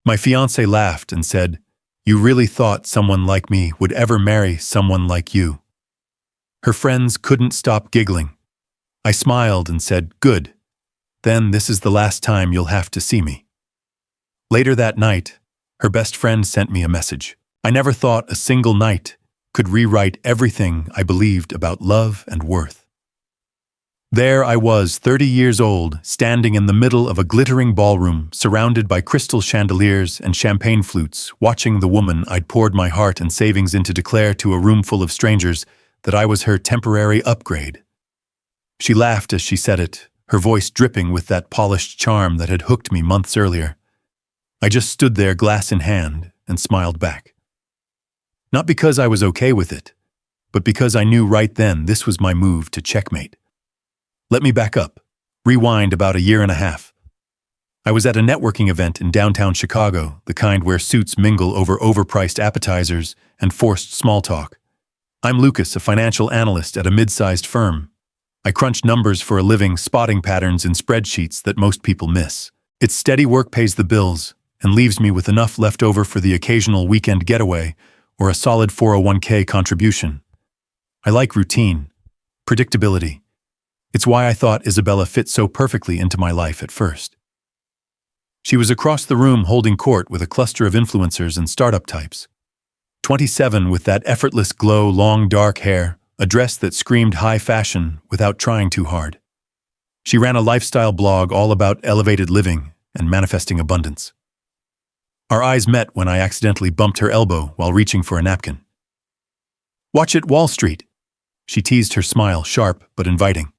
My fiancé laughed and said, "You really thought someone like me would ever marry someone like you?" Her friends couldn't stop giggling. I smiled and said, "Good. Then this is the last time you'll have to see me." Later that night, her best friend sent me a message. I never thought a single night could rewrite everything I believed about love and worth. There I was, 30 years old, standing in the middle of a glittering ballroom, surrounded by crystal chandeliers and champagne flutes, watching the woman I'd poured my heart and savings into declare to a room full of strangers that I was her temporary upgrade. She laughed as she said it, her voice dripping with that polished charm that had hooked me months earlier. I just stood there, glass in hand, and smiled back. Not because I was okay with it, but because I knew right then this was my move to checkmate. Let me back up. Rewind about a year and a half. I was at a networking event in downtown Chicago, the kind where suits mingle over overpriced appetizers and forced small talk. I'm Lucas, a financial analyst at a mid-sized firm. I crunch numbers for a living, spotting patterns in spreadsheets that most people miss. Its steady work pays the bills and leaves me with enough left over for the occasional weekend getaway or a solid 401k contribution. I like routine, predictability. It's why I thought Isabella fit so perfectly into my life at first. She was across the room holding court with a cluster of influencers and startup types. 27 with that effortless glow, long dark hair, a dress that screamed high fashion without trying too hard. She ran a lifestyle blog all about elevated living and manifesting abundance. Our eyes met when I accidentally bumped her elbow while reaching for a napkin. "Watch it, Wall Street," she teased, her smile sharp but inviting.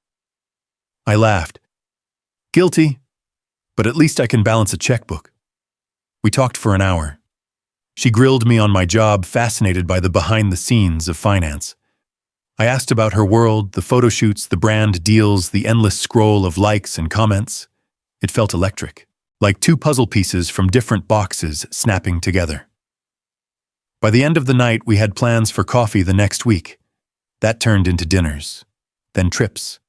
I laughed. Guilty, but at least I can balance a checkbook. We talked for an hour. She grilled me on my job, fascinated by the behind-the-scenes of finance. I asked about her world, the photo shoots, the brand deals, the endless scroll of likes and comments. It felt electric, like two puzzle pieces from different boxes snapping together. By the end of the night, we had plans for coffee the next week. That turned into dinners, then trips.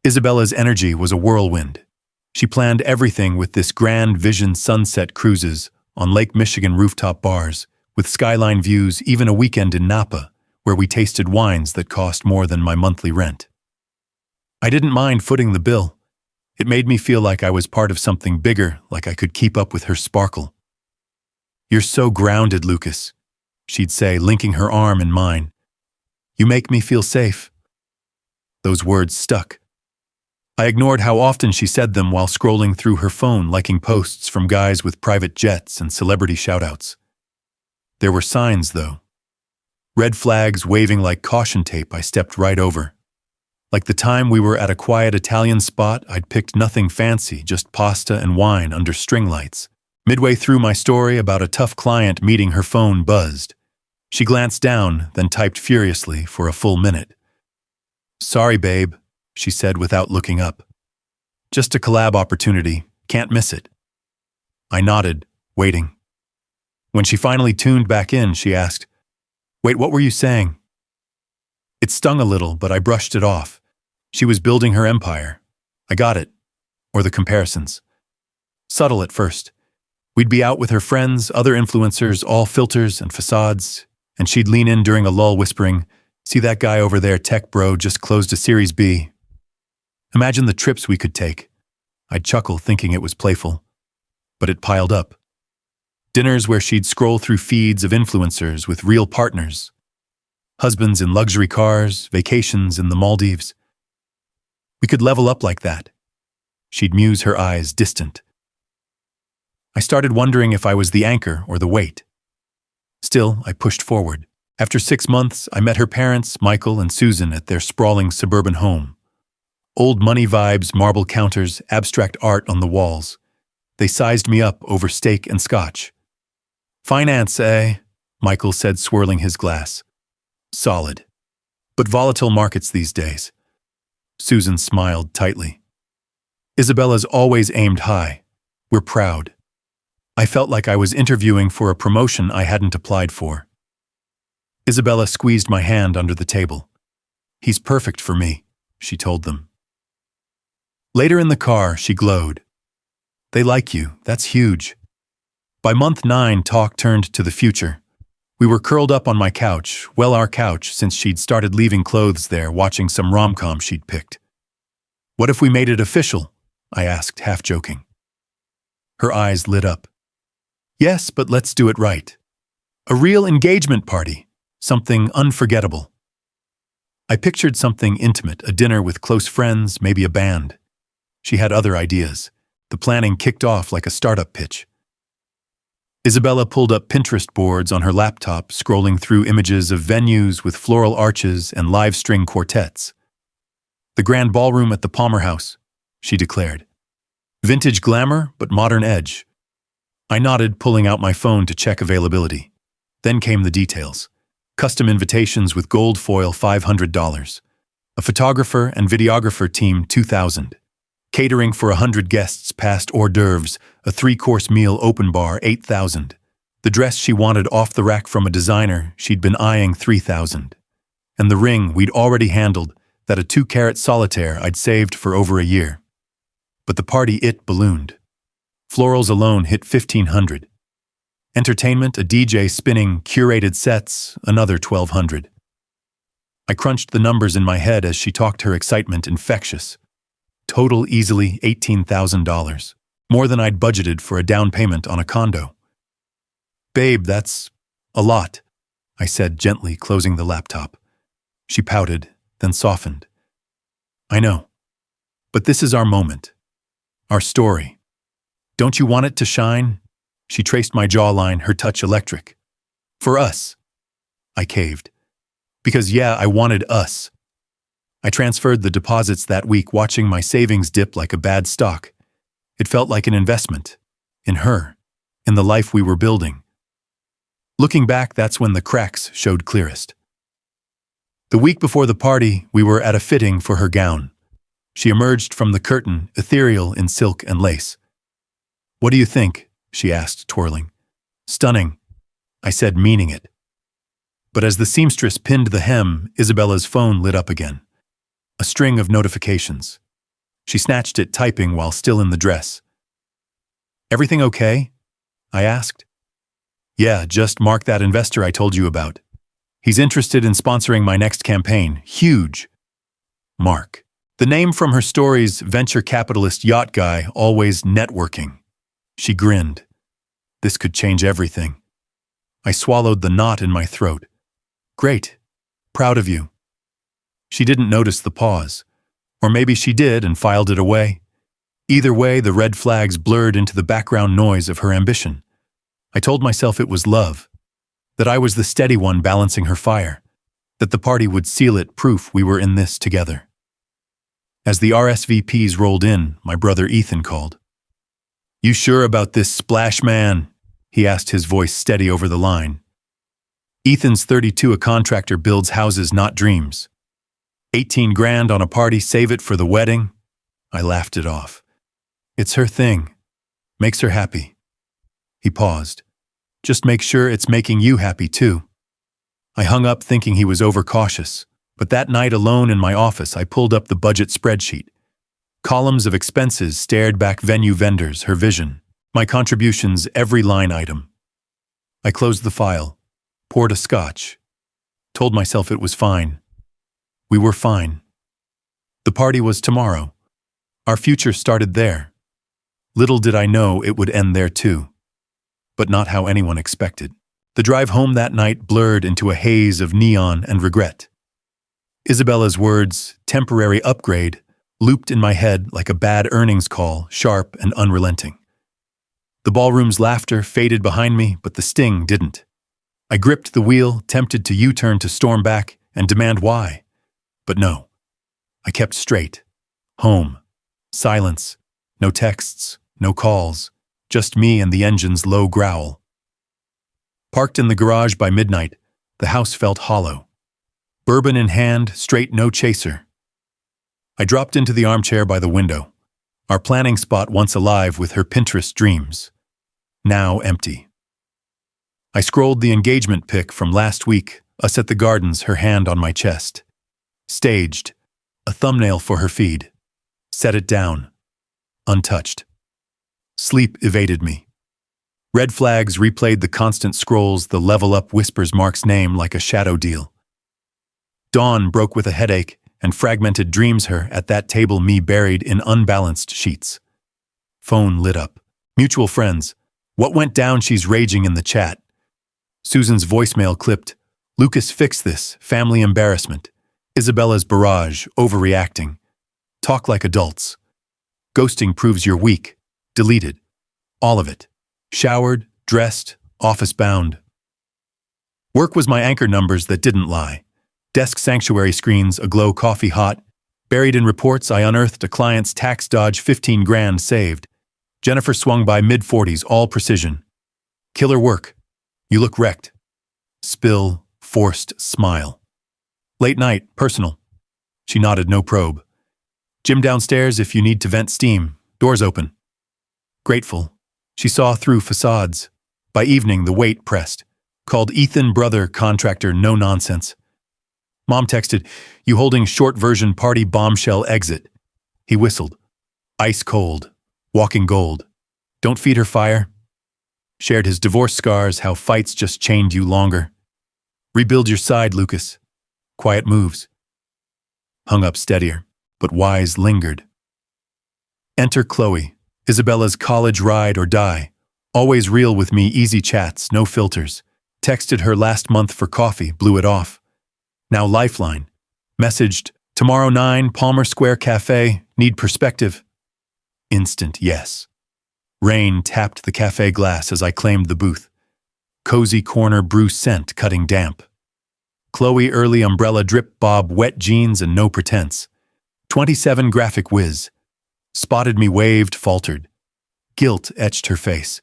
Isabella's energy was a whirlwind. She planned everything with this grand vision: sunset cruises on Lake Michigan rooftop bars, with skyline views, even a weekend in Napa, where we tasted wines that cost more than my monthly rent. I didn't mind footing the bill. It made me feel like I was part of something bigger, like I could keep up with her sparkle. "You're so grounded, Lucas," she'd say, linking her arm in mine. "You make me feel safe." Those words stuck. I ignored how often she said them while scrolling through her phone, liking posts from guys with private jets and celebrity shoutouts. There were signs, though. Red flags waving like caution tape I stepped right over. Like the time we were at a quiet Italian spot, I'd picked nothing fancy, just pasta and wine under string lights. Midway through my story about a tough client meeting, her phone buzzed. She glanced down, then typed furiously for a full minute. "Sorry, babe," she said without looking up. "Just a collab opportunity, can't miss it." I nodded, waiting. When she finally tuned back in, she asked, "Wait, what were you saying?" It stung a little, but I brushed it off. She was building her empire. I got it. Or the comparisons. Subtle at first. We'd be out with her friends, other influencers, all filters and facades, and she'd lean in during a lull whispering, "See that guy over there, tech bro, just closed a Series B. Imagine the trips we could take." I'd chuckle, thinking it was playful. But it piled up. Dinners where she'd scroll through feeds of influencers with real partners. Husbands in luxury cars, vacations in the Maldives. We could level up like that. She'd muse, her eyes distant. I started wondering if I was the anchor or the weight. Still, I pushed forward. After 6 months, I met her parents, Michael and Susan, at their sprawling suburban home. Old money vibes, marble counters, abstract art on the walls. They sized me up over steak and scotch. "Finance, eh?" Michael said, swirling his glass. "Solid. But volatile markets these days." Susan smiled tightly. "Isabella's always aimed high. We're proud." I felt like I was interviewing for a promotion I hadn't applied for. Isabella squeezed my hand under the table. "He's perfect for me," she told them. Later in the car, she glowed. "They like you. That's huge." By month 9, talk turned to the future. We were curled up on my couch, well, our couch, since she'd started leaving clothes there, watching some rom-com she'd picked. "What if we made it official?" I asked, half joking. Her eyes lit up. "Yes, but let's do it right. A real engagement party. Something unforgettable." I pictured something intimate, a dinner with close friends, maybe a band. She had other ideas. The planning kicked off like a startup pitch. Isabella pulled up Pinterest boards on her laptop, scrolling through images of venues with floral arches and live string quartets. "The grand ballroom at the Palmer House," she declared. "Vintage glamour, but modern edge." I nodded, pulling out my phone to check availability. Then came the details. Custom invitations with gold foil, $500. A photographer and videographer team, $2,000. Catering for 100 guests past hors d'oeuvres, a 3-course meal open bar, $8,000. The dress she wanted off the rack from a designer she'd been eyeing, $3,000. And the ring we'd already handled, that a 2-carat solitaire I'd saved for over a year. But the party, it ballooned. Florals alone hit $1,500. Entertainment, a DJ spinning curated sets, another $1,200. I crunched the numbers in my head as she talked, her excitement infectious. Total easily $18,000, more than I'd budgeted for a down payment on a condo. "Babe, that's a lot," I said gently, closing the laptop. She pouted, then softened. "I know. But this is our moment. Our story. Don't you want it to shine?" She traced my jawline, her touch electric. "For us." I caved. Because yeah, I wanted us. I transferred the deposits that week, watching my savings dip like a bad stock. It felt like an investment. In her. In the life we were building. Looking back, that's when the cracks showed clearest. The week before the party, we were at a fitting for her gown. She emerged from the curtain, ethereal in silk and lace. "What do you think?" she asked, twirling. "Stunning," I said, meaning it. But as the seamstress pinned the hem, Isabella's phone lit up again. A string of notifications. She snatched it, typing while still in the dress. "Everything okay?" I asked. "Yeah, just Mark, that investor I told you about. He's interested in sponsoring my next campaign. Huge." Mark. The name from her stories, venture capitalist, yacht guy, always networking. She grinned. This could change everything. I swallowed the knot in my throat. "Great. Proud of you." She didn't notice the pause. Or maybe she did and filed it away. Either way, the red flags blurred into the background noise of her ambition. I told myself it was love. That I was the steady one balancing her fire. That the party would seal it, proof we were in this together. As the RSVPs rolled in, my brother Ethan called. "You sure about this splash, man?" he asked, his voice steady over the line. Ethan's 32, a contractor, builds houses, not dreams. 18 grand on a party, save it for the wedding? I laughed it off. It's her thing. Makes her happy. He paused. Just make sure it's making you happy too. I hung up thinking he was overcautious, but that night alone in my office I pulled up the budget spreadsheet. Columns of expenses stared back, venue, vendors, her vision, my contributions, every line item. I closed the file, poured a scotch, told myself it was fine. We were fine. The party was tomorrow. Our future started there. Little did I know it would end there too. But not how anyone expected. The drive home that night blurred into a haze of neon and regret. Isabella's words, temporary upgrade, looped in my head like a bad earnings call, sharp and unrelenting. The ballroom's laughter faded behind me, but the sting didn't. I gripped the wheel, tempted to U-turn, to storm back and demand why. But no. I kept straight. Home. Silence. No texts. No calls. Just me and the engine's low growl. Parked in the garage by midnight, the house felt hollow. Bourbon in hand, straight, no chaser. I dropped into the armchair by the window. Our planning spot once alive with her Pinterest dreams. Now empty. I scrolled the engagement pic from last week, us at the gardens, her hand on my chest. Staged. A thumbnail for her feed. Set it down. Untouched. Sleep evaded me. Red flags replayed the constant scrolls, the level up whispers Mark's name like a shadow deal. Dawn broke with a headache, and fragmented dreams her at that table, me buried in unbalanced sheets. Phone lit up. Mutual friends. What went down? She's raging in the chat. Susan's voicemail clipped. Lucas, fix this. Family embarrassment. Isabella's barrage, overreacting. Talk like adults. Ghosting proves you're weak. Deleted. All of it. Showered, dressed, office-bound. Work was my anchor numbers that didn't lie. Desk sanctuary screens aglow coffee hot. Buried in reports, I unearthed a client's tax dodge, 15 grand saved. Jennifer swung by mid-40s, all precision. Killer work. You look wrecked. Spill, forced smile. Late night, personal. She nodded, no probe. Gym downstairs if you need to vent steam. Doors open. Grateful. She saw through facades. By evening, the weight pressed. Called Ethan, brother, contractor, no nonsense. Mom texted, you holding short version party bombshell exit. He whistled. Ice cold. Walking gold. Don't feed her fire. Shared his divorce scars, how fights just chained you longer. Rebuild your side, Lucas. Quiet moves. Hung up steadier, but wise lingered. Enter Chloe. Isabella's college ride or die. Always real with me, easy chats, no filters. Texted her last month for coffee, blew it off. Now Lifeline. Messaged, tomorrow 9, Palmer Square Cafe, need perspective. Instant yes. Rain tapped the cafe glass as I claimed the booth. Cozy corner brew scent cutting damp. Chloe early umbrella drip bob wet jeans and no pretense. 27 graphic whiz. Spotted me waved, faltered. Guilt etched her face.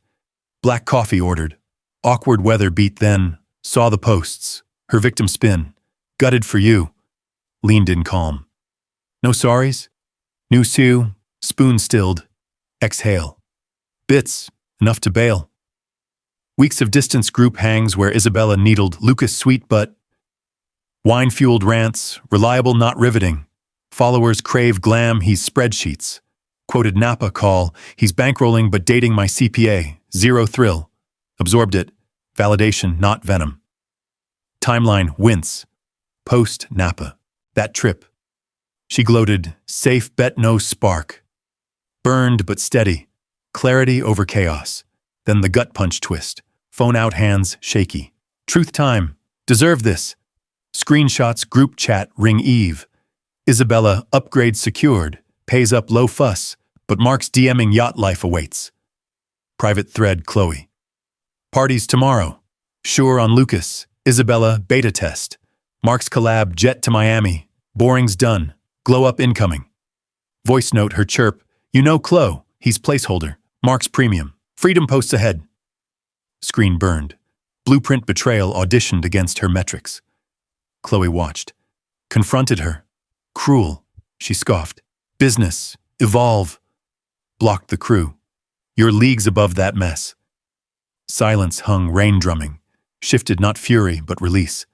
Black coffee ordered. Awkward weather beat then. Saw the posts. Her victim spin. Gutted for you. Leaned in calm. No sorries? New Sue. Spoon stilled. Exhale. Bits. Enough to bail. Weeks of distance group hangs where Isabella needled Lucas sweet but wine-fueled rants, reliable not riveting. Followers crave glam, he's spreadsheets. Quoted Napa call, he's bankrolling but dating my CPA, zero thrill. Absorbed it, validation not venom. Timeline wince. Post Napa. That trip. She gloated, safe bet no spark. Burned but steady. Clarity over chaos. Then the gut punch twist. Phone out, hands shaky. Truth time. Deserve this. Screenshots, group chat, ring Eve. Isabella, upgrade secured. Pays up low fuss, but Mark's DMing yacht life awaits. Private thread, Chloe. Parties tomorrow. Sure on Lucas. Isabella, beta test. Mark's collab, jet to Miami. Boring's done. Glow up incoming. Voice note, her chirp. You know Chloe, he's placeholder. Mark's premium. Freedom posts ahead. Screen burned. Blueprint betrayal auditioned against her metrics. Chloe watched. Confronted her. Cruel. She scoffed. Business. Evolve. Blocked the crew. You're leagues above that mess. Silence hung, rain drumming. Shifted not fury, but release.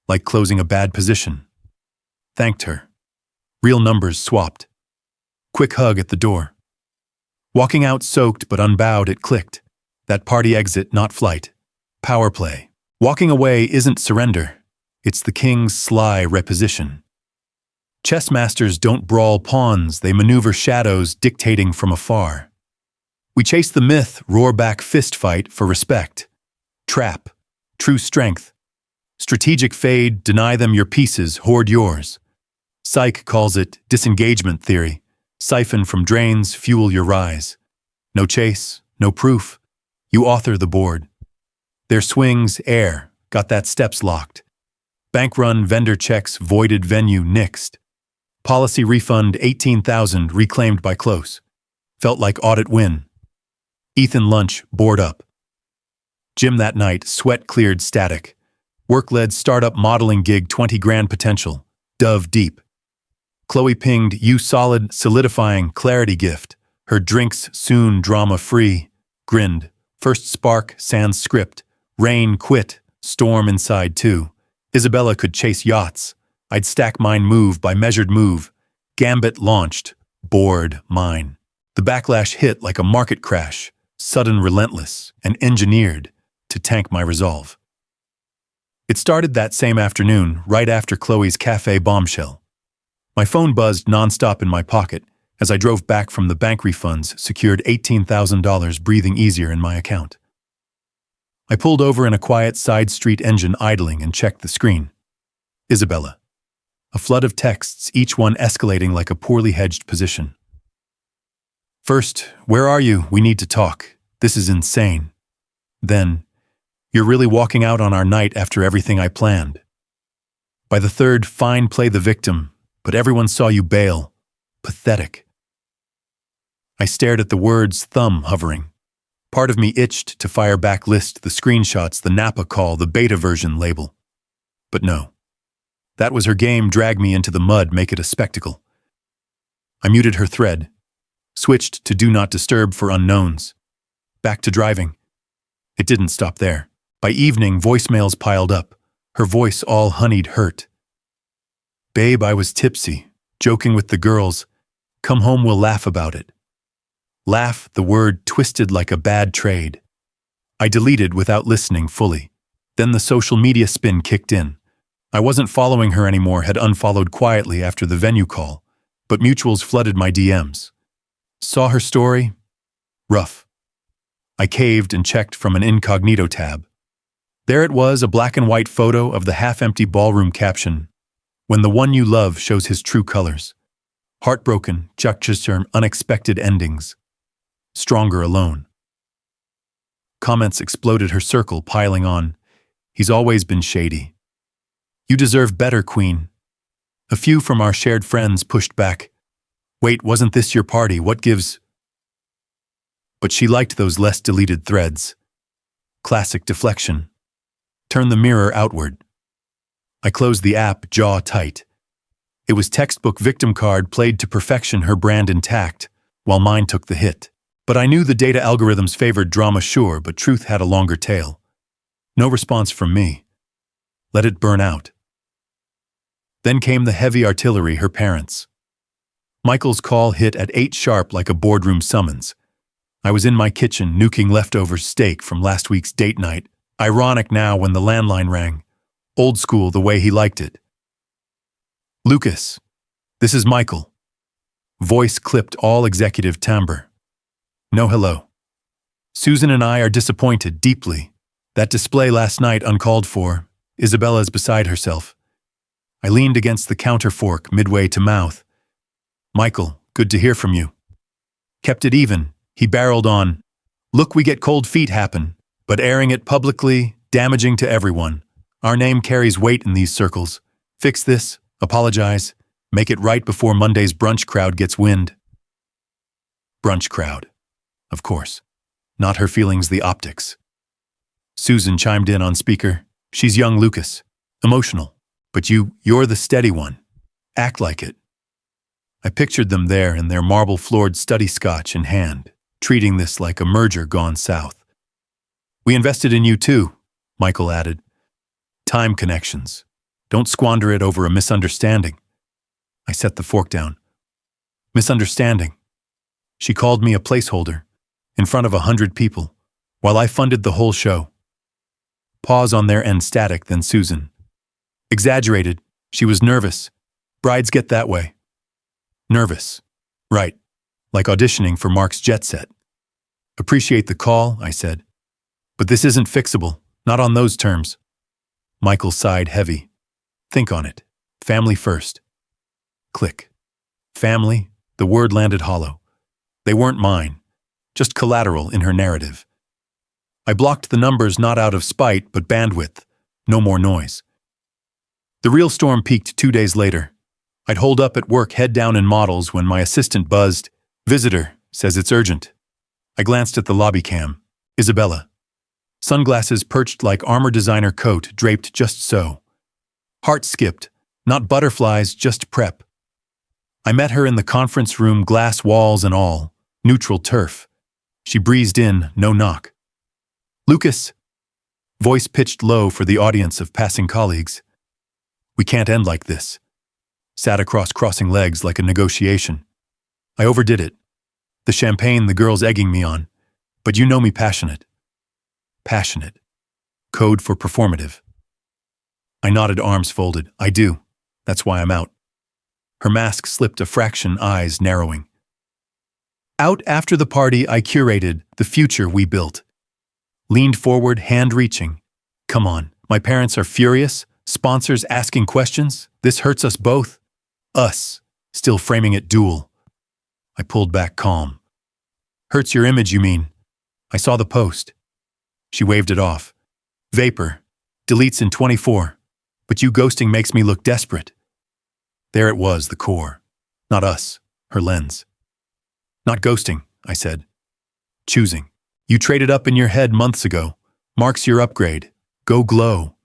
Like closing a bad position. Thanked her. Real numbers swapped. Quick hug at the door. Walking out soaked but unbowed, it clicked. That party exit, not flight. Power play. Walking away isn't surrender. It's the king's sly reposition. Chess masters don't brawl pawns, they maneuver shadows dictating from afar. We chase the myth, roar back fist fight for respect. Trap. True strength. Strategic fade, deny them your pieces, hoard yours. Psych calls it disengagement theory. Siphon from drains, fuel your rise. No chase, no proof. You author the board. Their swings, air, got that steps locked. Bank run, vendor checks, voided venue, nixed. Policy refund, 18,000, reclaimed by close. Felt like audit win. Ethan lunch, board up. Gym that night, sweat cleared static. Work-led startup modeling gig, 20 grand potential. Dove deep. Chloe pinged, you solid, solidifying, clarity gift. Her drinks soon drama-free. Grinned. First spark, sans script. Rain quit, storm inside too. Isabella could chase yachts. I'd stack mine move by measured move. Gambit launched. Bored mine. The backlash hit like a market crash. sudden, relentless, and engineered to tank my resolve. It started that same afternoon, right after Chloe's cafe bombshell. My phone buzzed nonstop in my pocket as I drove back from the bank refunds secured $18,000 breathing easier in my account. I pulled over in a quiet side street engine idling and checked the screen. Isabella. A flood of texts, each one escalating like a poorly hedged position. First, where are you? We need to talk. This is insane. Then, you're really walking out on our night after everything I planned. By the third, fine, play the victim, but everyone saw you bail. Pathetic. I stared at the words, thumb hovering. Part of me itched to fire back list the screenshots, the Napa call, the beta version label. But no. That was her game, drag me into the mud, make it a spectacle. I muted her thread, switched to do not disturb for unknowns. Back to driving. It didn't stop there. By evening, voicemails piled up, her voice all honeyed hurt. Babe, I was tipsy, joking with the girls. Come home, we'll laugh about it. Laugh, the word twisted like a bad trade. I deleted without listening fully. Then the social media spin kicked in. I wasn't following her anymore, had unfollowed quietly after the venue call, but mutuals flooded my DMs. Saw her story? Rough. I caved and checked from an incognito tab. There it was, a black and white photo of the half-empty ballroom caption, "When the one you love shows his true colors. Heartbroken, juxtaposition, unexpected endings. Stronger alone." Comments exploded, her circle piling on. He's always been shady. You deserve better, Queen. A few from our shared friends pushed back. Wait, wasn't this your party? What gives? But she liked those less deleted threads. Classic deflection. Turn the mirror outward. I closed the app, jaw tight. It was textbook victim card played to perfection, her brand intact, while mine took the hit. But I knew the data algorithms favored drama, sure, but truth had a longer tail. No response from me. Let it burn out. Then came the heavy artillery, her parents. Michael's call hit at 8 sharp like a boardroom summons. I was in my kitchen, nuking leftover steak from last week's date night. Ironic now when the landline rang. Old school, the way he liked it. Lucas, this is Michael. Voice clipped, all executive timbre. No hello. Susan and I are disappointed deeply. That display last night uncalled for. Isabella's beside herself. I leaned against the counter fork midway to mouth. Michael, good to hear from you. Kept it even. He barreled on. Look, we get cold feet happen, but airing it publicly, damaging to everyone. Our name carries weight in these circles. Fix this, apologize, make it right before Monday's brunch crowd gets wind. Brunch crowd. Of course. Not her feelings, the optics. Susan chimed in on speaker. She's young, Lucas. Emotional. But you're the steady one. Act like it. I pictured them there in their marble-floored study, scotch in hand, treating this like a merger gone south. We invested in you too, Michael added. Time connections. Don't squander it over a misunderstanding. I set the fork down. Misunderstanding. She called me a placeholder, in front of 100 people, while I funded the whole show. Pause on their end, static, then Susan. Exaggerated. She was nervous. Brides get that way. Nervous. Right. Like auditioning for Mark's Jet Set. Appreciate the call, I said. But this isn't fixable, not on those terms. Michael sighed heavy. Think on it. Family first. Click. Family, the word landed hollow. They weren't mine, just collateral in her narrative. I blocked the numbers not out of spite, but bandwidth. No more noise. The real storm peaked 2 days later. I'd holed up at work, head down in models, when my assistant buzzed. Visitor, says it's urgent. I glanced at the lobby cam. Isabella. Sunglasses perched like armor designer coat, draped just so. Heart skipped. Not butterflies, just prep. I met her in the conference room, glass walls and all. Neutral turf. She breezed in, no knock. Lucas. Voice pitched low for the audience of passing colleagues. We can't end like this. Sat across crossing legs like a negotiation. I overdid it. The champagne the girls egging me on. But you know me passionate. Passionate. Code for performative. I nodded, arms folded. I do. That's why I'm out. Her mask slipped a fraction, eyes narrowing. Out after the party I curated, the future we built. Leaned forward, hand reaching. Come on, my parents are furious. Sponsors asking questions. This hurts us both. Us, still framing it dual. I pulled back, calm. Hurts your image, you mean? I saw the post. She waved it off. Vapor. Deletes in 24. But you ghosting makes me look desperate. There it was, the core. Not us, her lens. Not ghosting, I said. Choosing. You traded up in your head months ago. Marks your upgrade. Go glow.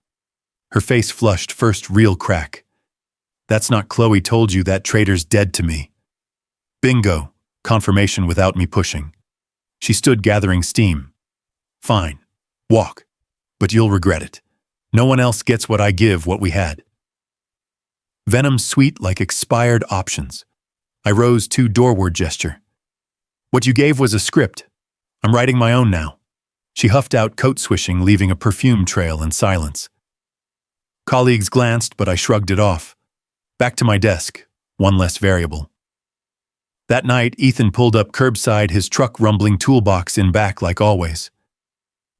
Her face flushed, first real crack. That's not Chloe told you that trader's dead to me. Bingo. Confirmation without me pushing. She stood gathering steam. Fine. Walk. But you'll regret it. No one else gets what I give, what we had. Venom sweet like expired options. I rose to doorward gesture. What you gave was a script. I'm writing my own now. She huffed out, coat swishing, leaving a perfume trail in silence. Colleagues glanced, but I shrugged it off. Back to my desk, one less variable. That night, Ethan pulled up curbside, his truck rumbling, toolbox in back like always.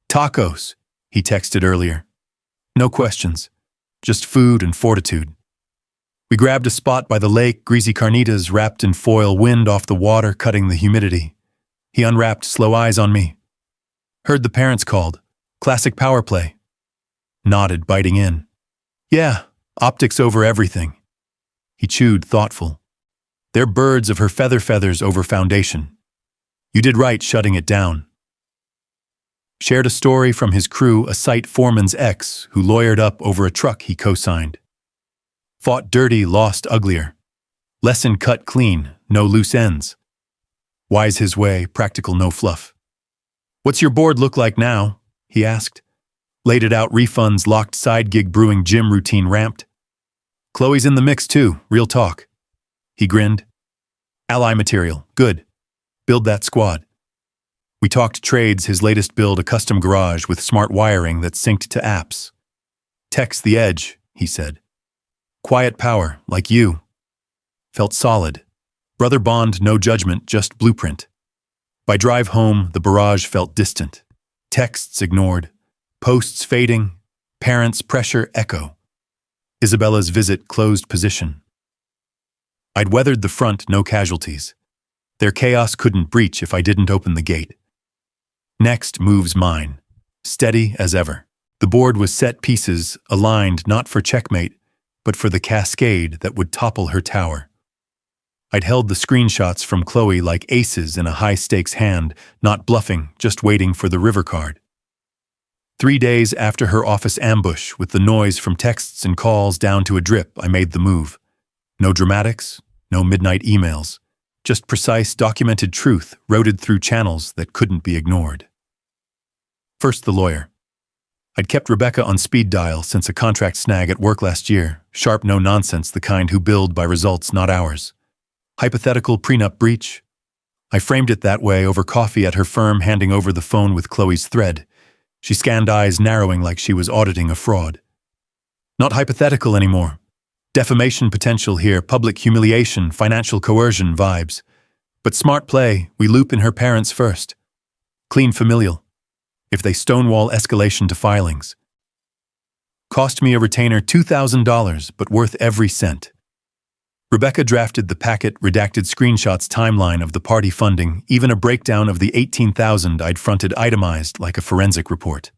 Tacos, he texted earlier. No questions, just food and fortitude. We grabbed a spot by the lake, greasy carnitas wrapped in foil, wind off the water cutting the humidity. He unwrapped, slow eyes on me. Heard the parents called. Classic power play. Nodded, biting in. Yeah, optics over everything. He chewed, thoughtful. They're birds of her feathers over foundation. You did right shutting it down. Shared a story from his crew, a site foreman's ex who lawyered up over a truck he co-signed. Fought dirty, lost uglier. Lesson cut clean, no loose ends. Wise his way, practical, no fluff. What's your board look like now? He asked. Laid it out, refunds, locked side gig, brewing, gym routine ramped. Chloe's in the mix too, real talk. He grinned. Ally material, good. Build that squad. We talked trades, his latest build, a custom garage with smart wiring that synced to apps. Tech's the edge, he said. Quiet power, like you. Felt solid. Brother bond, no judgment, just blueprint. By drive home, the barrage felt distant. Texts ignored. Posts fading. Parents' pressure echo. Isabella's visit closed position. I'd weathered the front, no casualties. Their chaos couldn't breach if I didn't open the gate. Next moves mine. Steady as ever. The board was set pieces, aligned not for checkmate, but for the cascade that would topple her tower. I'd held the screenshots from Chloe like aces in a high-stakes hand, not bluffing, just waiting for the river card. 3 days after her office ambush, with the noise from texts and calls down to a drip, I made the move. No dramatics, no midnight emails, just precise, documented truth routed through channels that couldn't be ignored. First, the lawyer. I'd kept Rebecca on speed dial since a contract snag at work last year, sharp, no nonsense, the kind who billed by results, not hours. Hypothetical prenup breach. I framed it that way over coffee at her firm, handing over the phone with Chloe's thread. She scanned, eyes narrowing like she was auditing a fraud. Not hypothetical anymore. Defamation potential here, public humiliation, financial coercion vibes. But smart play, we loop in her parents first. Clean familial. If they stonewall, escalation to filings. Cost me a retainer $2,000, but worth every cent. Rebecca drafted the packet, redacted screenshots, timeline of the party funding, even a breakdown of the $18,000 I'd fronted, itemized like a forensic report.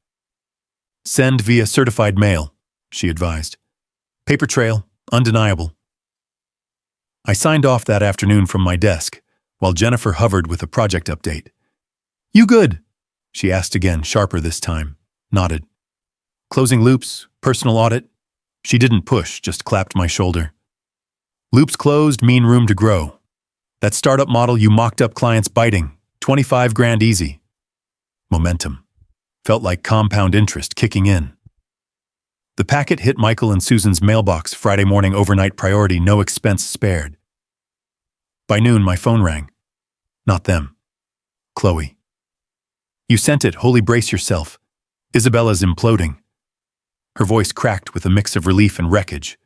Send via certified mail, she advised. Paper trail, undeniable. I signed off that afternoon from my desk, while Jennifer hovered with a project update. You good? She asked again, sharper this time. Nodded. Closing loops, personal audit. She didn't push, just clapped my shoulder. Loops closed, mean room to grow. That startup model you mocked up, clients biting. 25 grand easy. Momentum. Felt like compound interest kicking in. The packet hit Michael and Susan's mailbox Friday morning, overnight priority, no expense spared. By noon, my phone rang. Not them. Chloe. You sent it, holy brace yourself. Isabella's imploding. Her voice cracked with a mix of relief and wreckage.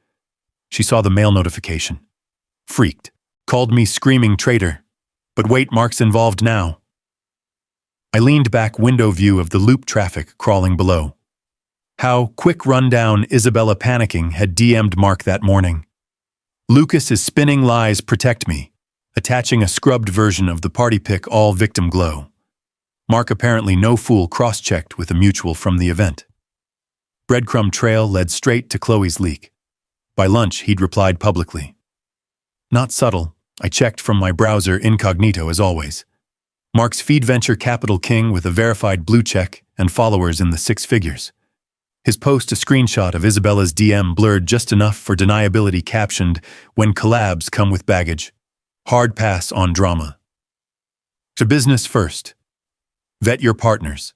She saw the mail notification. Freaked. Called me screaming traitor. But wait, Mark's involved now. I leaned back, window view of the loop traffic crawling below. How, quick rundown, Isabella panicking had DM'd Mark that morning. Lucas is spinning lies, protect me, attaching a scrubbed version of the party pic, all victim glow. Mark apparently no fool cross-checked with a mutual from the event. Breadcrumb trail led straight to Chloe's leak. By lunch, he'd replied publicly. Not subtle, I checked from my browser incognito as always. Mark's feed venture capital king with a verified blue check and followers in the six figures. His post a screenshot of Isabella's DM blurred just enough for deniability, captioned, "When collabs come with baggage. Hard pass on drama." To business first. Vet your partners.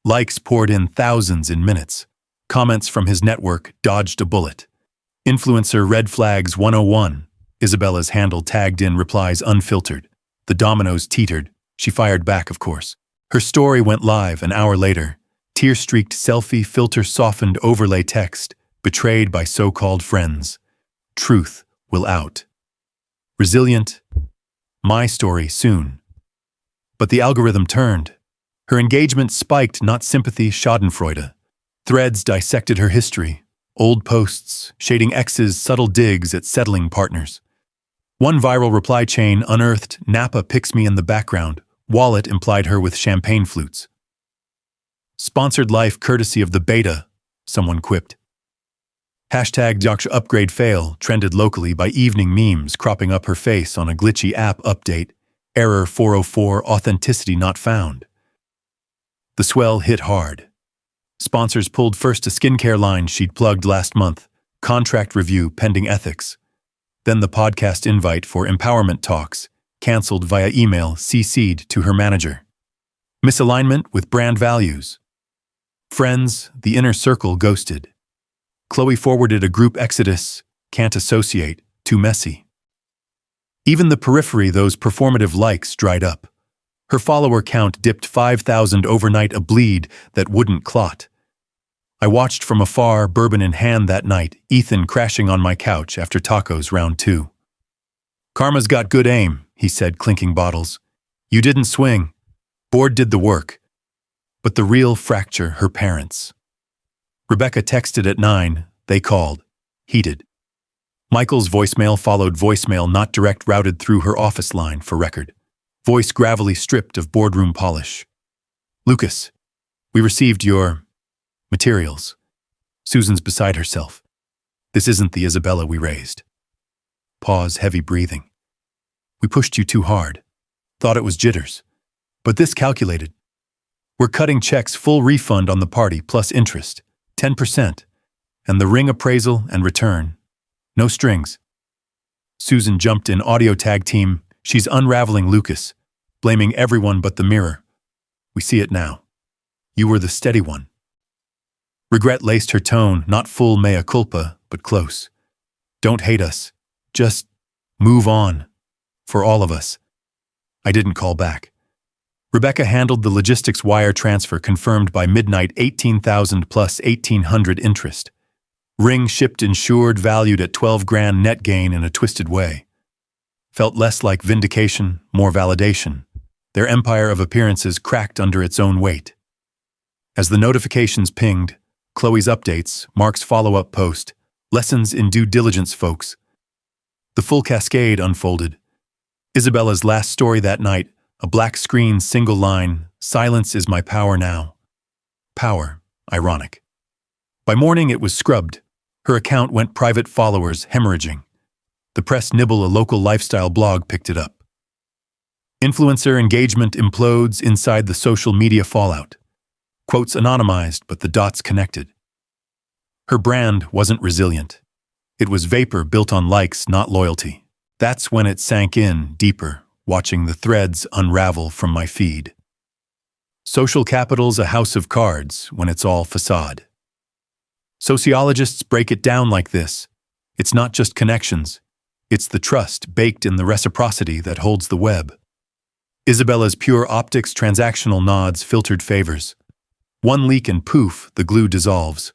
Likes poured in thousands in minutes. Comments from his network dodged a bullet. Influencer red flags 101. Isabella's handle tagged in replies unfiltered. The dominoes teetered. She fired back, of course. Her story went live an hour later. Tear-streaked selfie, filter-softened overlay text. Betrayed by so-called friends. Truth will out. Resilient. My story soon. But the algorithm turned. Her engagement spiked, not sympathy, schadenfreude. Threads dissected her history. Old posts, shading exes' subtle digs at settling partners. One viral reply chain unearthed Napa picks me in the background. Wallet implied her with champagne flutes. Sponsored life courtesy of the beta, someone quipped. Hashtag Joksha upgrade fail trended locally by evening memes cropping up her face on a glitchy app update. Error 404, authenticity not found. The swell hit hard. Sponsors pulled first a skincare line she'd plugged last month, contract review pending ethics. Then the podcast invite for empowerment talks, canceled via email, CC'd to her manager. Misalignment with brand values. Friends, the inner circle ghosted. Chloe forwarded a group exodus, can't associate, too messy. Even the periphery, those performative likes, dried up. Her follower count dipped 5,000 overnight, a bleed that wouldn't clot. I watched from afar, bourbon in hand that night, Ethan crashing on my couch after tacos round 2. Karma's got good aim, he said, clinking bottles. You didn't swing. Board did the work. But the real fracture, her parents. Rebecca texted at 9, they called. Heated. Michael's voicemail followed voicemail, not direct, routed through her office line for record. Voice gravelly stripped of boardroom polish. Lucas, we received your materials. Susan's beside herself. This isn't the Isabella we raised. Pause, heavy breathing. We pushed you too hard. Thought it was jitters. But this calculated. We're cutting checks, full refund on the party plus interest, 10%, and the ring appraisal and return. No strings. Susan jumped in, audio tag team. She's unraveling Lucas, blaming everyone but the mirror. We see it now. You were the steady one. Regret laced her tone, not full mea culpa, but close. Don't hate us. Just move on. For all of us. I didn't call back. Rebecca handled the logistics, wire transfer confirmed by midnight, 18,000 plus 1,800 interest. Ring shipped, insured, valued at 12 grand net gain in a twisted way. Felt less like vindication, more validation. Their empire of appearances cracked under its own weight. As the notifications pinged, Chloe's updates, Mark's follow-up post, lessons in due diligence, folks. The full cascade unfolded. Isabella's last story that night, a black screen, single line, silence is my power now. Power, ironic. By morning it was scrubbed. Her account went private, followers hemorrhaging. The press nibble, a local lifestyle blog picked it up. Influencer engagement implodes inside the social media fallout. Quotes anonymized, but the dots connected. Her brand wasn't resilient. It was vapor built on likes, not loyalty. That's when it sank in deeper, watching the threads unravel from my feed. Social capital's a house of cards when it's all facade. Sociologists break it down like this. It's not just connections. It's the trust baked in the reciprocity that holds the web. Isabella's pure optics, transactional nods, filtered favors. One leak and poof, the glue dissolves.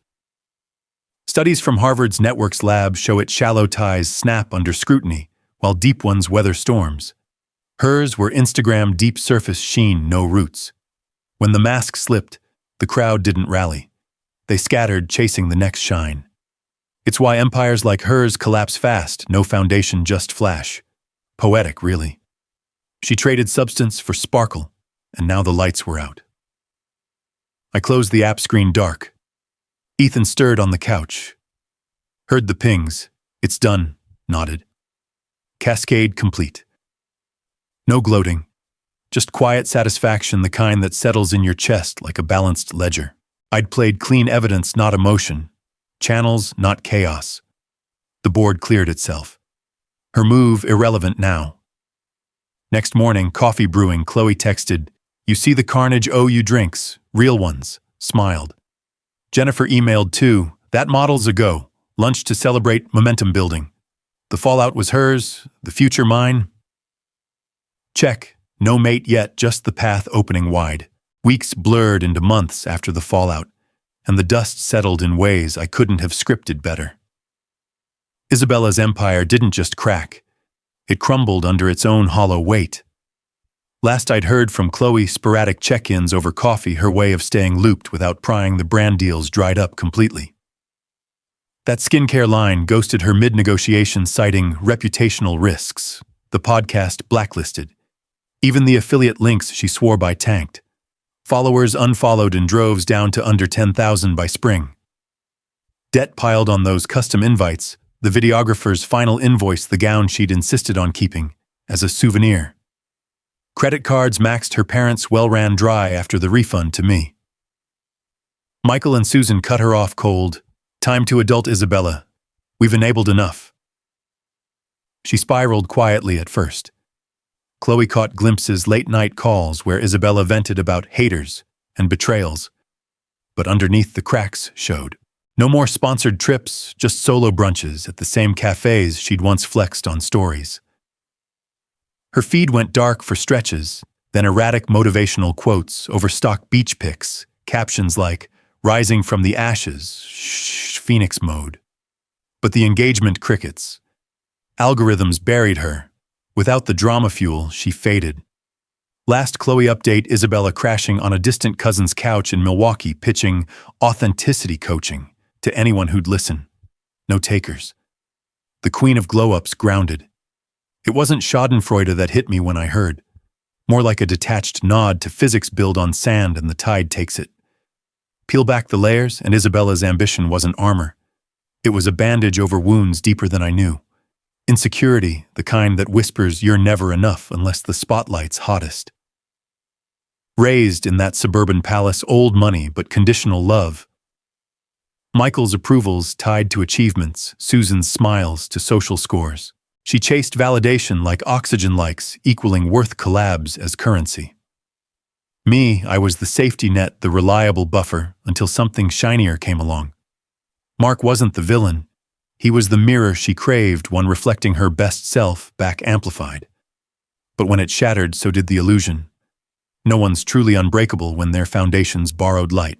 Studies from Harvard's Networks lab show its shallow ties snap under scrutiny, while deep ones weather storms. Hers were Instagram deep surface sheen, no roots. When the mask slipped, the crowd didn't rally. They scattered, chasing the next shine. It's why empires like hers collapse fast, no foundation, just flash. Poetic, really. She traded substance for sparkle, and now the lights were out. I closed the app screen dark. Ethan stirred on the couch. Heard the pings. It's done, nodded. Cascade complete. No gloating. Just quiet satisfaction, the kind that settles in your chest like a balanced ledger. I'd played clean evidence, not emotion. Channels, not chaos. The board cleared itself. Her move irrelevant now. Next morning, coffee brewing, Chloe texted, "You see the carnage, owe you drinks, real ones," smiled. Jennifer emailed too, "That model's a go, lunch to celebrate, momentum building." The fallout was hers, the future mine. Check, no mate yet, just the path opening wide. Weeks blurred into months after the fallout, and the dust settled in ways I couldn't have scripted better. Isabella's empire didn't just crack. It crumbled under its own hollow weight. Last I'd heard from Chloe, sporadic check-ins over coffee, her way of staying looped without prying, the brand deals dried up completely. That skincare line ghosted her mid-negotiation, citing reputational risks. The podcast blacklisted. Even the affiliate links she swore by tanked. Followers unfollowed in droves, down to under 10,000 by spring. Debt piled on those custom invites, the videographer's final invoice, the gown she'd insisted on keeping, as a souvenir. Credit cards maxed, her parents' well ran dry after the refund to me. Michael and Susan cut her off cold. "Time to adult, Isabella. We've enabled enough." She spiraled quietly at first. Chloe caught glimpses, late-night calls where Isabella vented about haters and betrayals. But underneath, the cracks showed. No more sponsored trips, just solo brunches at the same cafes she'd once flexed on stories. Her feed went dark for stretches, then erratic motivational quotes, overstock beach pics, captions like, "Rising from the ashes, Phoenix mode." But the engagement crickets. Algorithms buried her. Without the drama fuel, she faded. Last Chloe update, Isabella crashing on a distant cousin's couch in Milwaukee, pitching authenticity coaching to anyone who'd listen. No takers. The queen of glow-ups grounded. It wasn't schadenfreude that hit me when I heard. More like a detached nod to physics, build on sand and the tide takes it. Peel back the layers, and Isabella's ambition wasn't armor. It was a bandage over wounds deeper than I knew. Insecurity, the kind that whispers you're never enough unless the spotlight's hottest. Raised in that suburban palace, old money but conditional love. Michael's approvals tied to achievements, Susan's smiles to social scores. She chased validation like oxygen likes, equaling worth collabs as currency. Me, I was the safety net, the reliable buffer, until something shinier came along. Mark wasn't the villain. He was the mirror she craved, one reflecting her best self, back amplified. But when it shattered, so did the illusion. No one's truly unbreakable when their foundations borrowed light.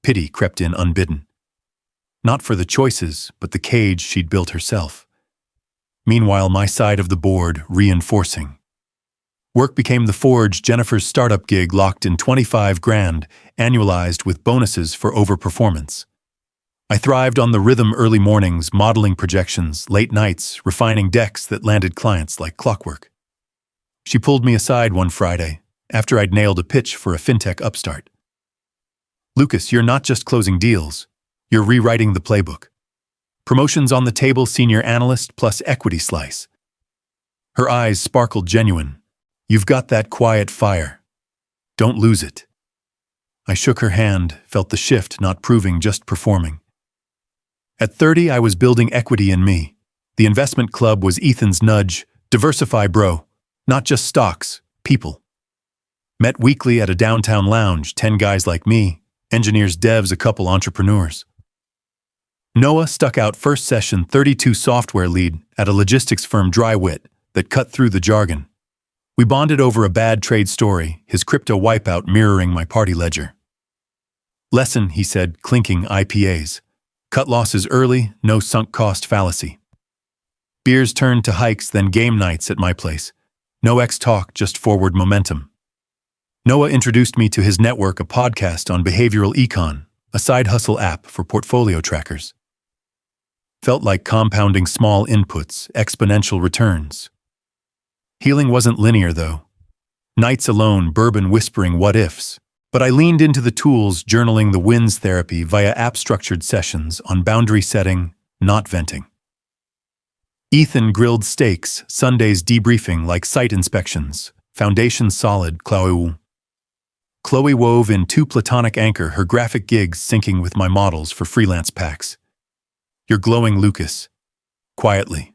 Pity crept in unbidden. Not for the choices, but the cage she'd built herself. Meanwhile, my side of the board reinforcing. Work became the forge, Jennifer's startup gig locked in 25 grand, annualized with bonuses for overperformance. I thrived on the rhythm, early mornings, modeling projections, late nights, refining decks that landed clients like clockwork. She pulled me aside one Friday, after I'd nailed a pitch for a fintech upstart. "Lucas, you're not just closing deals, you're rewriting the playbook. Promotions on the table, senior analyst plus equity slice." Her eyes sparkled genuine. "You've got that quiet fire. Don't lose it." I shook her hand, felt the shift, not proving, just performing. At 30, I was building equity in me. The investment club was Ethan's nudge. "Diversify, bro. Not just stocks, people." Met weekly at a downtown lounge, 10 guys like me, engineers, devs, a couple entrepreneurs. Noah stuck out first session, 32 software lead at a logistics firm, dry wit that cut through the jargon. We bonded over a bad trade story, his crypto wipeout mirroring my party ledger. Lesson, he said, clinking IPAs. Cut losses early, no sunk cost fallacy. Beers turned to hikes, then game nights at my place. No ex-talk, just forward momentum. Noah introduced me to his network, a podcast on behavioral econ, a side hustle app for portfolio trackers. Felt like compounding small inputs, exponential returns. Healing wasn't linear, though. Nights alone, bourbon whispering what-ifs. But I leaned into the tools, journaling the wins therapy via app-structured sessions on boundary setting, not venting. Ethan grilled steaks, Sundays debriefing like site inspections, foundation solid, Chloe wove in 2 platonic anchor, her graphic gigs syncing with my models for freelance packs. You're glowing, Lucas. Quietly.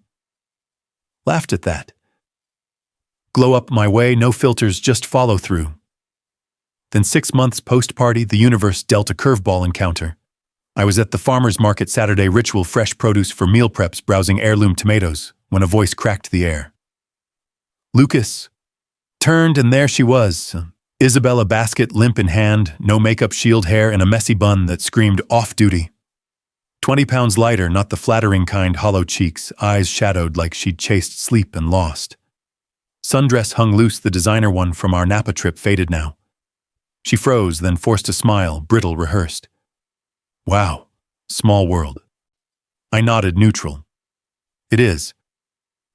Laughed at that. Glow up my way, no filters, just follow through. Then 6 months post-party, the universe dealt a curveball encounter. I was at the farmer's market Saturday ritual, fresh produce for meal preps, browsing heirloom tomatoes, when a voice cracked the air. Lucas. Turned, and there she was. Isabella, basket limp in hand, no makeup, shield hair, and a messy bun that screamed off-duty. 20 pounds lighter, not the flattering kind, hollow cheeks, eyes shadowed like she'd chased sleep and lost. Sundress hung loose, the designer one from our Napa trip, faded now. She froze, then forced a smile, brittle, rehearsed. Wow, small world. I nodded, neutral. It is.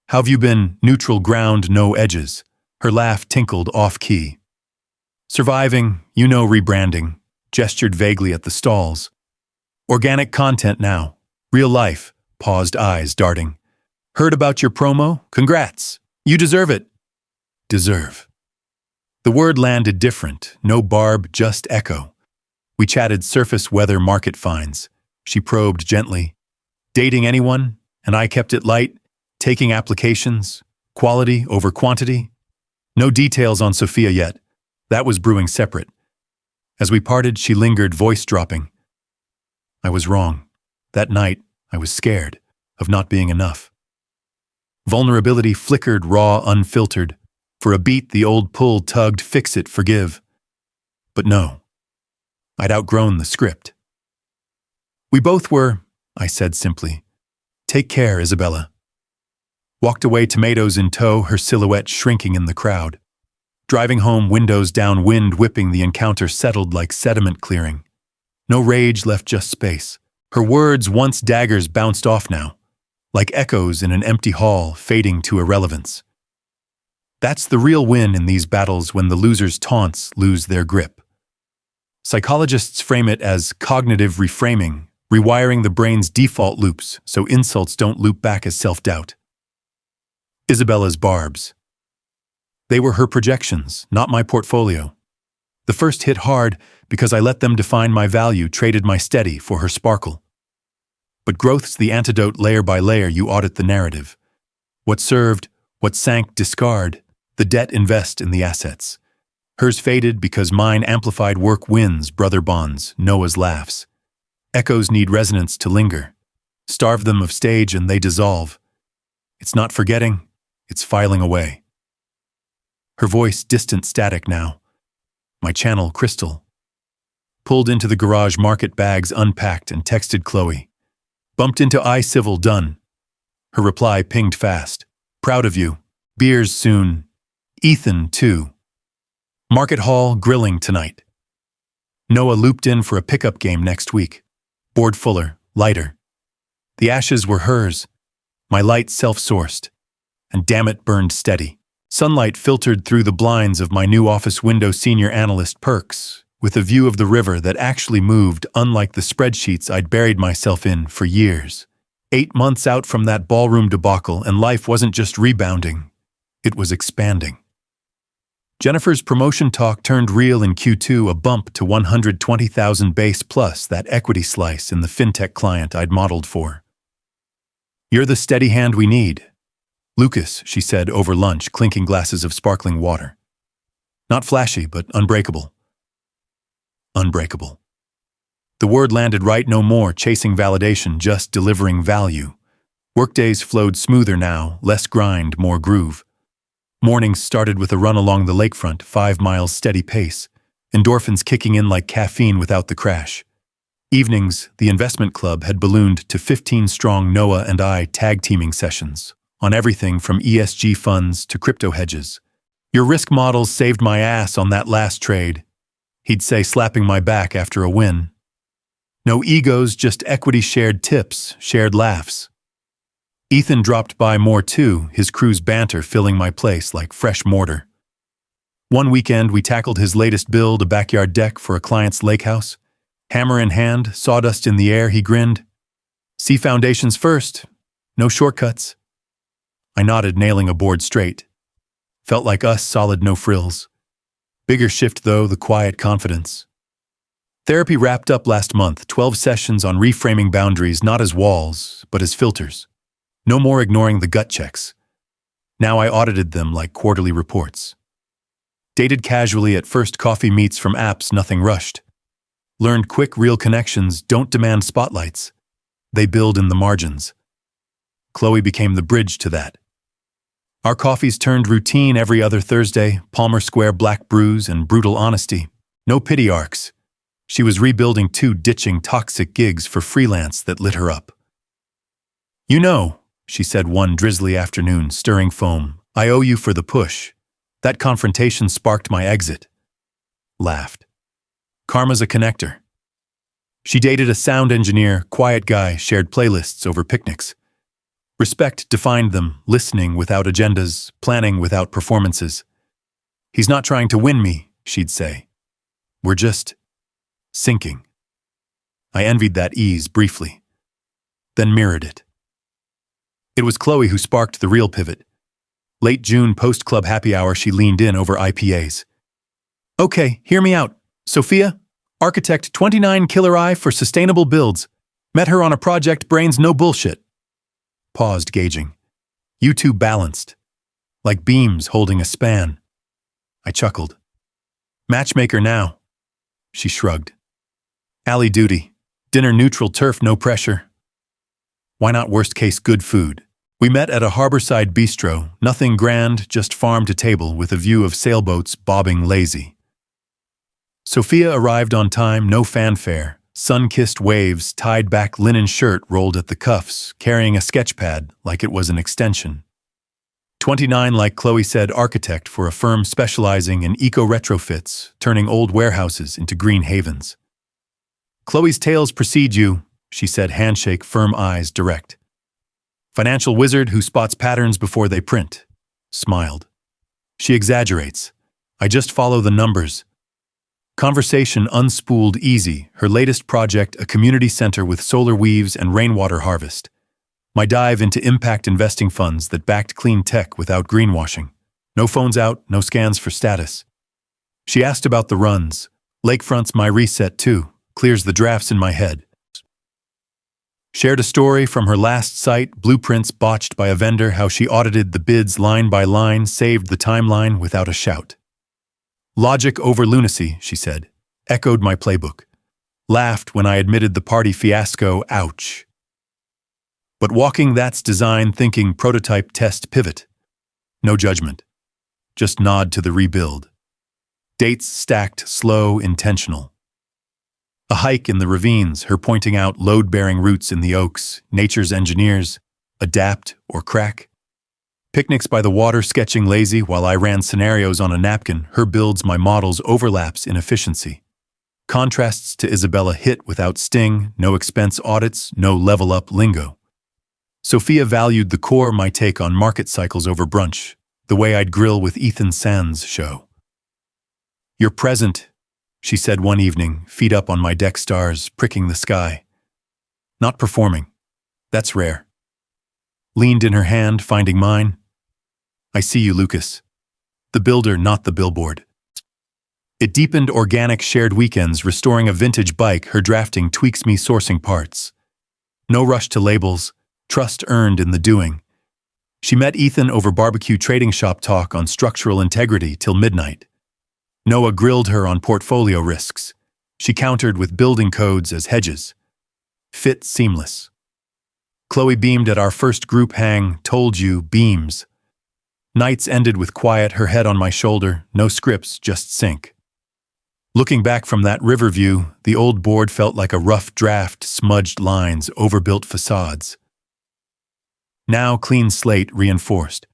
How've you been? Neutral ground, no edges. Her laugh tinkled off-key. Surviving, rebranding, gestured vaguely at the stalls. Organic content now. Real life, paused, eyes darting. Heard about your promo? Congrats. You deserve it. Deserve. The word landed different, no barb, just echo. We chatted surface weather, market finds. She probed gently. Dating anyone? And I kept it light, taking applications, quality over quantity. No details on Sophia yet. That was brewing separate. As we parted, she lingered, voice dropping. I was wrong. That night, I was scared of not being enough. Vulnerability flickered, raw, unfiltered. For a beat, the old pull tugged, fix it, forgive. But no. I'd outgrown the script. We both were, I said simply. Take care, Isabella. Walked away, tomatoes in tow, her silhouette shrinking in the crowd. Driving home, windows down, wind whipping, the encounter settled like sediment clearing. No rage left, just space. Her words, once daggers, bounced off now, like echoes in an empty hall, fading to irrelevance. That's the real win in these battles, when the loser's taunts lose their grip. Psychologists frame it as cognitive reframing, rewiring the brain's default loops so insults don't loop back as self-doubt. Isabella's barbs. They were her projections, not my portfolio. The first hit hard because I let them define my value, traded my steady for her sparkle. But growth's the antidote, layer by layer you audit the narrative. What served, what sank, discard. The debt, invest in the assets. Hers faded because mine amplified, work wins, brother bonds, Noah's laughs. Echoes need resonance to linger. Starve them of stage and they dissolve. It's not forgetting, it's filing away. Her voice, distant static now. My channel, crystal. Pulled into the garage, market bags unpacked, and texted Chloe. Bumped into civil, done. Her reply pinged fast. Proud of you. Beers soon. Ethan, too. Market hall, grilling tonight. Noah looped in for a pickup game next week. Board fuller, lighter. The ashes were hers. My light self-sourced. And damn it, burned steady. Sunlight filtered through the blinds of my new office window, senior analyst perks, with a view of the river that actually moved, unlike the spreadsheets I'd buried myself in for years. 8 months out from that ballroom debacle, and life wasn't just rebounding, it was expanding. Jennifer's promotion talk turned real in Q2, a bump to 120,000 base plus that equity slice in the fintech client I'd modeled for. You're the steady hand we need. Lucas, she said over lunch, clinking glasses of sparkling water. Not flashy, but unbreakable. Unbreakable. The word landed right, no more chasing validation, just delivering value. Workdays flowed smoother now, less grind, more groove. Mornings started with a run along the lakefront, 5 miles steady pace, endorphins kicking in like caffeine without the crash. Evenings, the investment club had ballooned to 15-strong Noah and I tag-teaming sessions, on everything from ESG funds to crypto hedges. "Your risk models saved my ass on that last trade," he'd say, slapping my back after a win. No egos, just equity-shared tips, shared laughs. Ethan dropped by more too, his crew's banter filling my place like fresh mortar. One weekend, we tackled his latest build, a backyard deck for a client's lake house. Hammer in hand, sawdust in the air, he grinned. "See foundations first. No shortcuts." I nodded, nailing a board straight. Felt like us, solid, no frills. Bigger shift though, the quiet confidence. Therapy wrapped up last month, 12 sessions on reframing boundaries not as walls, but as filters. No more ignoring the gut checks. Now I audited them like quarterly reports. Dated casually at first, coffee meets from apps, nothing rushed. Learned quick, real connections don't demand spotlights. They build in the margins. Chloe became the bridge to that. Our coffees turned routine every other Thursday, Palmer Square black brews and brutal honesty. No pity arcs. She was rebuilding 2 ditching toxic gigs for freelance that lit her up. "You know," she said one drizzly afternoon, stirring foam, "I owe you for the push. That confrontation sparked my exit." Laughed. Karma's a connector. She dated a sound engineer, quiet guy, shared playlists over picnics. Respect defined them, listening without agendas, planning without performances. "He's not trying to win me," she'd say. "We're just sinking." I envied that ease briefly, then mirrored it. It was Chloe who sparked the real pivot. Late June, post-club happy hour, she leaned in over IPAs. "Okay, hear me out. Sophia, architect 29 killer eye for sustainable builds. Met her on a project, brains no bullshit." Paused, gauging. "You two balanced. Like beams holding a span." I chuckled. "Matchmaker now." She shrugged. "Alley duty. Dinner neutral, turf, no pressure." Why not worst case good food? We met at a harborside bistro, nothing grand, just farm to table with a view of sailboats bobbing lazy. Sophia arrived on time, no fanfare, sun-kissed waves, tied-back linen shirt rolled at the cuffs, carrying a sketch pad like it was an extension. 29, like Chloe said, architect for a firm specializing in eco-retrofits, turning old warehouses into green havens. "Chloe's tales precede you," she said, handshake, firm eyes, direct. "Financial wizard who spots patterns before they print." Smiled. "She exaggerates. I just follow the numbers." Conversation unspooled easy, her latest project a community center with solar weaves and rainwater harvest. My dive into impact investing funds that backed clean tech without greenwashing. No phones out, no scans for status. She asked about the runs. Lakefront's my reset too, clears the drafts in my head. Shared a story from her last site, blueprints botched by a vendor, how she audited the bids line by line, saved the timeline without a shout. "Logic over lunacy," she said. Echoed my playbook. Laughed when I admitted the party fiasco, ouch. But walking, that's design thinking, prototype, test, pivot. No judgment. Just nod to the rebuild. Dates stacked, slow, intentional. A hike in the ravines, her pointing out load-bearing roots in the oaks, nature's engineers, adapt or crack. Picnics by the water, sketching lazy while I ran scenarios on a napkin, her builds, my models, overlaps in efficiency. Contrasts to Isabella hit without sting, no expense audits, no level-up lingo. Sophia valued the core, my take on market cycles over brunch, the way I'd grill with Ethan Sands' show. "You're present," she said one evening, feet up on my deck, stars pricking the sky. "Not performing. That's rare." Leaned in her hand, finding mine. "I see you, Lucas. The builder, not the billboard." It deepened organic shared weekends, restoring a vintage bike, her drafting tweaks me sourcing parts. No rush to labels, trust earned in the doing. She met Ethan over barbecue trading shop talk on structural integrity till midnight. Noah grilled her on portfolio risks. She countered with building codes as hedges. Fit seamless. Chloe beamed at our first group hang, told you, beams. Nights ended with quiet, her head on my shoulder, no scripts, just sync. Looking back from that river view, the old board felt like a rough draft, smudged lines, overbuilt facades. Now clean slate, reinforced.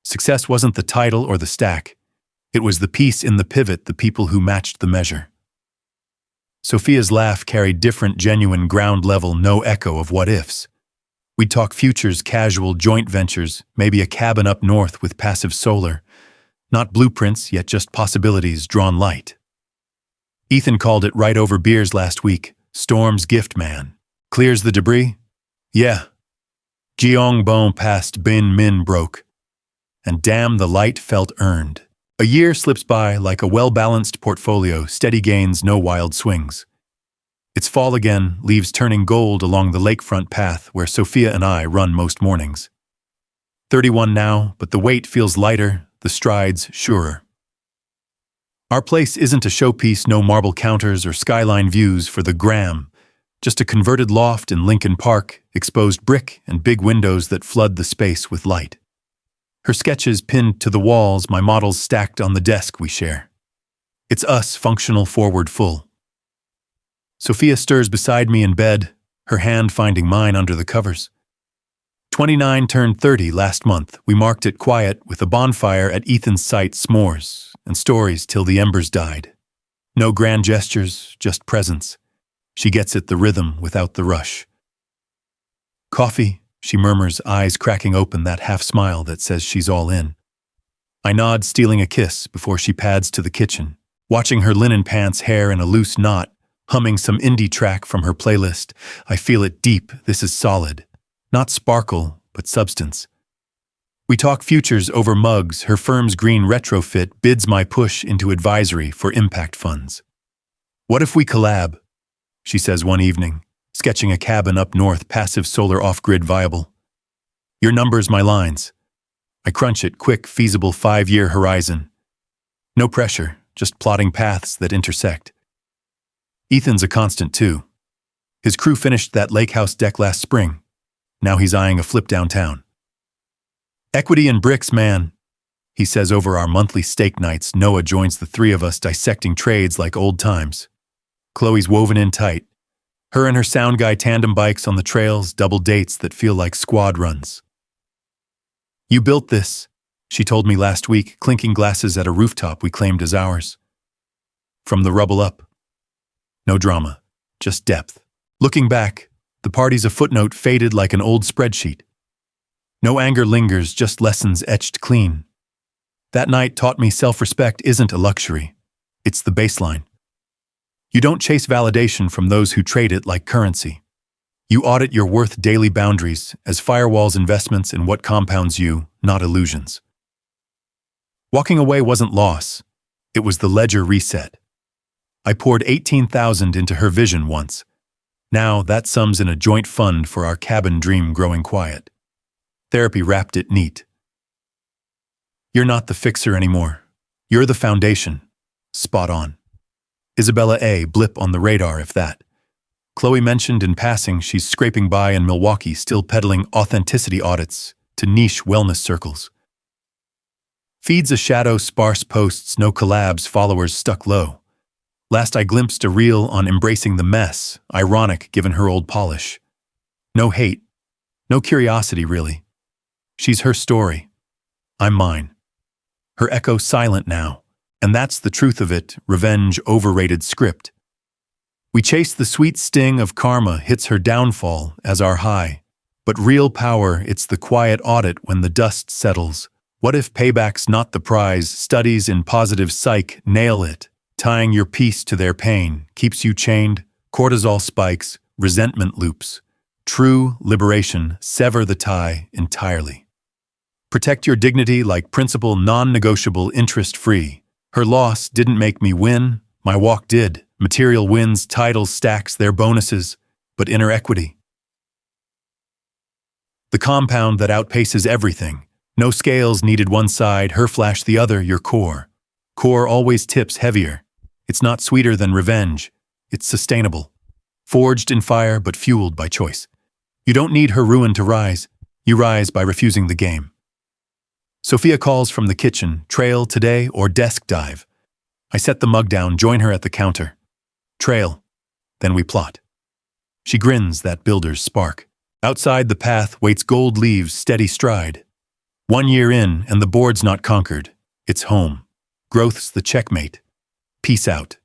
Success wasn't the title or the stack. It was the piece in the pivot, the people who matched the measure. Sophia's laugh carried different, genuine, ground level, no echo of what-ifs. We'd talk futures, casual, joint ventures, maybe a cabin up north with passive solar. Not blueprints, yet just possibilities drawn light. Ethan called it right over beers last week. Storm's gift man. Clears the debris? Yeah. Jeong Bon past Bin Min broke. And damn, the light felt earned. A year slips by like a well-balanced portfolio, steady gains, no wild swings. It's fall again, leaves turning gold along the lakefront path where Sophia and I run most mornings. 31 now, but the weight feels lighter, the strides surer. Our place isn't a showpiece, no marble counters or skyline views for the gram, just a converted loft in Lincoln Park, exposed brick and big windows that flood the space with light. Her sketches pinned to the walls, my models stacked on the desk we share. It's us, functional, forward, full. Sophia stirs beside me in bed, her hand finding mine under the covers. 29 turned 30 last month. We marked it quiet with a bonfire at Ethan's site, s'mores, and stories till the embers died. No grand gestures, just presence. She gets it, the rhythm without the rush. Coffee, she murmurs, eyes cracking open, that half smile that says she's all in. I nod, stealing a kiss before she pads to the kitchen, watching her linen pants, hair in a loose knot, humming some indie track from her playlist. I feel it deep, this is solid. Not sparkle, but substance. We talk futures over mugs, her firm's green retrofit bids my push into advisory for impact funds. What if we collab? She says one evening, sketching a cabin up north, passive solar off-grid viable. Your numbers, my lines. I crunch it, quick, feasible 5-year horizon. No pressure, just plotting paths that intersect. Ethan's a constant too. His crew finished that lake house deck last spring. Now he's eyeing a flip downtown. Equity in bricks, man, he says over our monthly steak nights. Noah joins the three of us, dissecting trades like old times. Chloe's woven in tight. Her and her sound guy tandem bikes on the trails, double dates that feel like squad runs. You built this, she told me last week, clinking glasses at a rooftop we claimed as ours. From the rubble up. No drama, just depth. Looking back, the party's a footnote faded like an old spreadsheet. No anger lingers, just lessons etched clean. That night taught me self-respect isn't a luxury. It's the baseline. You don't chase validation from those who trade it like currency. You audit your worth daily boundaries as firewalls, investments in what compounds you, not illusions. Walking away wasn't loss. It was the ledger reset. I poured $18,000 into her vision once. Now that sums in a joint fund for our cabin dream growing quiet. Therapy wrapped it neat. You're not the fixer anymore. You're the foundation. Spot on. Isabella A. blip on the radar if that. Chloe mentioned in passing she's scraping by in Milwaukee, still peddling authenticity audits to niche wellness circles. Feeds a shadow, sparse posts, no collabs, followers stuck low. Last I glimpsed a reel on embracing the mess, ironic given her old polish. No hate, no curiosity really. She's her story. I'm mine. Her echo silent now, and that's the truth of it, revenge overrated script. We chase the sweet sting of karma, hits her downfall as our high. But real power, it's the quiet audit when the dust settles. What if payback's not the prize? Studies in positive psych nail it. Tying your peace to their pain keeps you chained, cortisol spikes, resentment loops. True liberation, sever the tie entirely. Protect your dignity like principle, non-negotiable, interest-free. Her loss didn't make me win, my walk did. Material wins, titles, stacks, their bonuses, but inner equity. The compound that outpaces everything. No scales needed one side, her flash the other, your core. Core always tips heavier. It's not sweeter than revenge. It's sustainable. Forged in fire, but fueled by choice. You don't need her ruin to rise. You rise by refusing the game. Sophia calls from the kitchen, trail today or desk dive. I set the mug down, join her at the counter. Trail. Then we plot. She grins, that builder's spark. Outside the path waits gold leaves, steady stride. 1 year in, and the board's not conquered. It's home. Growth's the checkmate. Peace out.